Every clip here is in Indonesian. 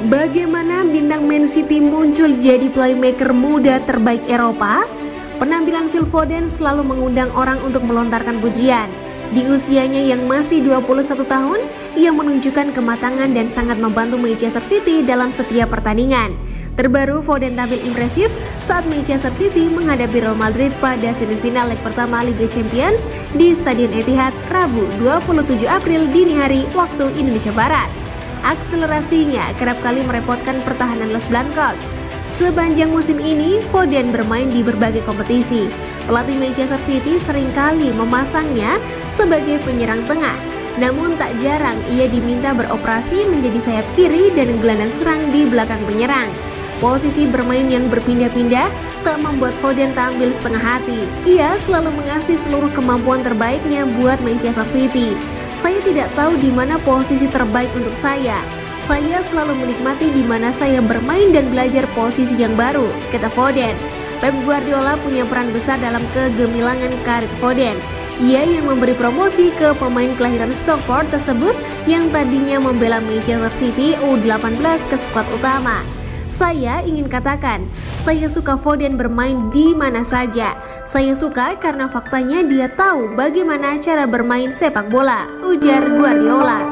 Bagaimana bintang Man City muncul jadi playmaker muda terbaik Eropa? Penampilan Phil Foden selalu mengundang orang untuk melontarkan pujian. Di usianya yang masih 21 tahun, ia menunjukkan kematangan dan sangat membantu Manchester City dalam setiap pertandingan. Terbaru, Foden tampil impresif saat Manchester City menghadapi Real Madrid pada semifinal leg pertama Liga Champions di Stadion Etihad Rabu 27 April dini hari waktu Indonesia Barat. Akselerasinya kerap kali merepotkan pertahanan Los Blancos. Sepanjang musim ini, Foden bermain di berbagai kompetisi. Pelatih Manchester City seringkali memasangnya sebagai penyerang tengah. Namun tak jarang ia diminta beroperasi menjadi sayap kiri dan gelandang serang di belakang penyerang. Posisi bermain yang berpindah-pindah tak membuat Foden tampil setengah hati. Ia selalu mengasih seluruh kemampuan terbaiknya buat Manchester City. Saya tidak tahu di mana posisi terbaik untuk saya. Saya selalu menikmati di mana saya bermain dan belajar posisi yang baru, kata Foden. Pep Guardiola punya peran besar dalam kegemilangan karir Foden. Ia yang memberi promosi ke pemain kelahiran Stockport tersebut yang tadinya membela Manchester City U18 ke skuad utama. Saya ingin katakan, saya suka Foden bermain di mana saja. Saya suka karena faktanya dia tahu bagaimana cara bermain sepak bola, ujar Guardiola.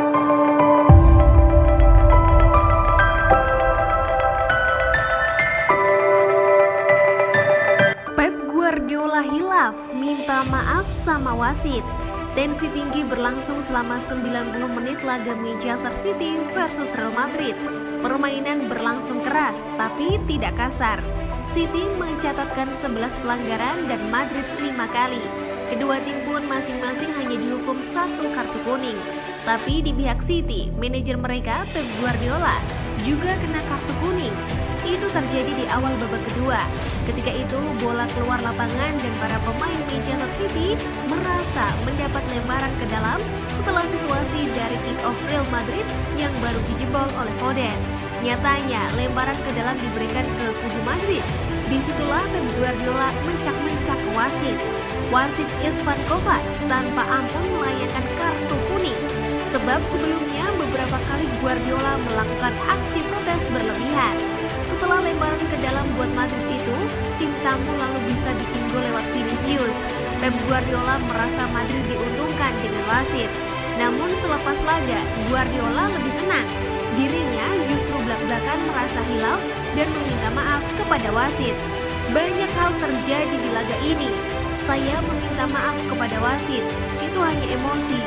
Pep Guardiola hilaf, minta maaf sama wasit. Tensi tinggi berlangsung selama 90 menit laga Manchester City versus Real Madrid. Permainan berlangsung keras, tapi tidak kasar. City mencatatkan 11 pelanggaran dan Madrid 5 kali. Kedua tim pun masing-masing hanya dihukum 1 kartu kuning. Tapi di pihak City, manajer mereka Pep Guardiola juga kena kartu kuning. Itu terjadi di awal babak kedua. Ketika itu bola keluar lapangan dan para pemain Manchester City merasa mendapat lemparan ke dalam setelah situasi dari kick off Real Madrid yang baru dijebol oleh Foden. Nyatanya lemparan ke dalam diberikan ke kubu Madrid. Disitulah Pep Guardiola mencak-mencak wasit. Wasit Ivan Kovac tanpa ampun melayangkan kartu kuning. Sebab sebelumnya beberapa kali Guardiola melakukan aksi protes berlebihan. Setelah lemparan ke dalam buat Madrid itu, tim tamu lalu bisa bikin gol lewat Vinicius. Pep Guardiola merasa Madrid diuntungkan dengan wasit. Namun selepas laga, Guardiola lebih tenang. Dirinya justru belak-belakan merasa hilaf dan meminta maaf kepada wasit. Banyak hal terjadi di laga ini. Saya meminta maaf kepada wasit. Itu hanya emosi.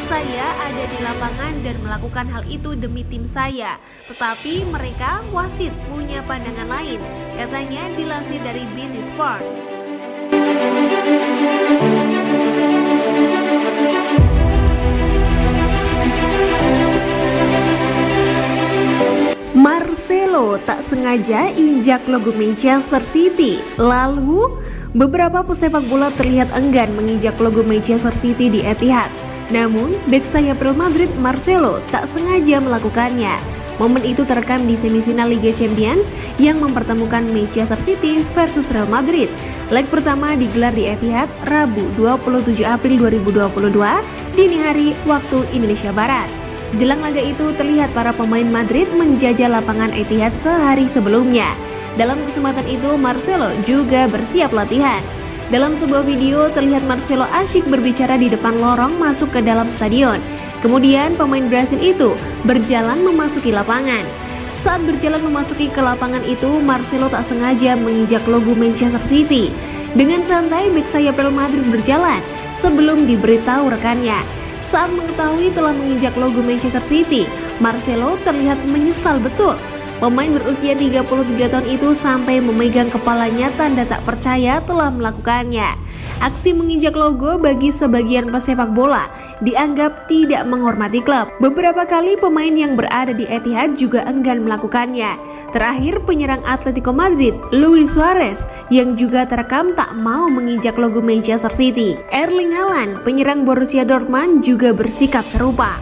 Saya ada di lapangan dan melakukan hal itu demi tim saya. Tetapi mereka, wasit, punya pandangan lain, katanya dilansir dari BT Sport. Marcelo tak sengaja injak logo Manchester City. Lalu, beberapa pesepak bola terlihat enggan menginjak logo Manchester City di Etihad. Namun, bek sayap Real Madrid Marcelo tak sengaja melakukannya. Momen itu terekam di semifinal Liga Champions yang mempertemukan Manchester City versus Real Madrid. Leg pertama digelar di Etihad Rabu 27 April 2022 dini hari waktu Indonesia Barat. Jelang laga itu terlihat para pemain Madrid menjajah lapangan Etihad sehari sebelumnya. Dalam kesempatan itu Marcelo juga bersiap latihan. Dalam sebuah video terlihat Marcelo asyik berbicara di depan lorong masuk ke dalam stadion. Kemudian pemain Brasil itu berjalan memasuki lapangan. Saat berjalan memasuki ke lapangan itu, Marcelo tak sengaja menginjak logo Manchester City. Dengan santai bek sayap Real Madrid berjalan sebelum diberitahu rekannya. Saat mengetahui telah menginjak logo Manchester City, Marcelo terlihat menyesal betul. Pemain berusia 33 tahun itu sampai memegang kepalanya tanda tak percaya telah melakukannya. Aksi menginjak logo bagi sebagian pesepak bola dianggap tidak menghormati klub. Beberapa kali pemain yang berada di Etihad juga enggan melakukannya. Terakhir penyerang Atletico Madrid, Luis Suarez, yang juga terekam tak mau menginjak logo Manchester City. Erling Haaland, penyerang Borussia Dortmund, juga bersikap serupa.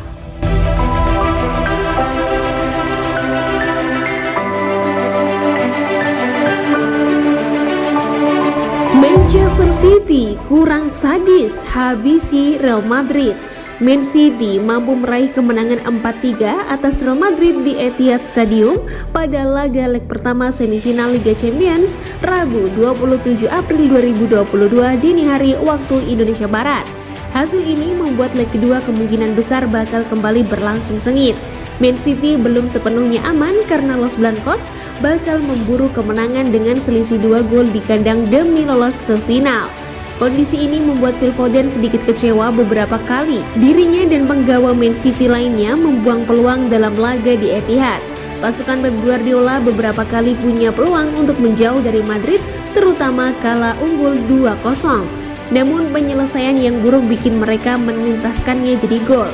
Manchester City kurang sadis habisi Real Madrid. Man City mampu meraih kemenangan 4-3 atas Real Madrid di Etihad Stadium pada laga leg pertama semifinal Liga Champions Rabu 27 April 2022 dini hari waktu Indonesia Barat. Hasil ini membuat leg kedua kemungkinan besar bakal kembali berlangsung sengit. Man City belum sepenuhnya aman karena Los Blancos bakal memburu kemenangan dengan selisih 2 gol di kandang demi lolos ke final. Kondisi ini membuat Phil Foden sedikit kecewa beberapa kali. Dirinya dan penggawa Man City lainnya membuang peluang dalam laga di Etihad. Pasukan Pep Guardiola beberapa kali punya peluang untuk menjauh dari Madrid, terutama kala unggul 2-0. Namun penyelesaian yang buruk bikin mereka menuntaskannya jadi gol.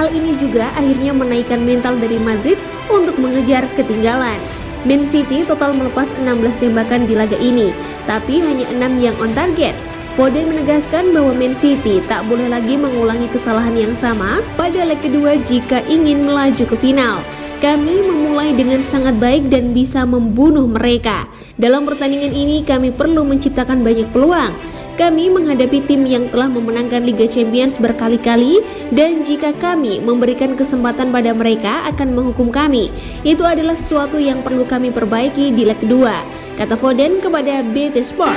Hal ini juga akhirnya menaikkan mental dari Madrid untuk mengejar ketinggalan. Man City total melepas 16 tembakan di laga ini, tapi hanya 6 yang on target. Foden menegaskan bahwa Man City tak boleh lagi mengulangi kesalahan yang sama pada leg kedua jika ingin melaju ke final. Kami memulai dengan sangat baik dan bisa membunuh mereka. Dalam pertandingan ini kami perlu menciptakan banyak peluang. Kami menghadapi tim yang telah memenangkan Liga Champions berkali-kali dan jika kami memberikan kesempatan pada mereka akan menghukum kami. Itu adalah sesuatu yang perlu kami perbaiki di leg kedua, kata Foden kepada BT Sport.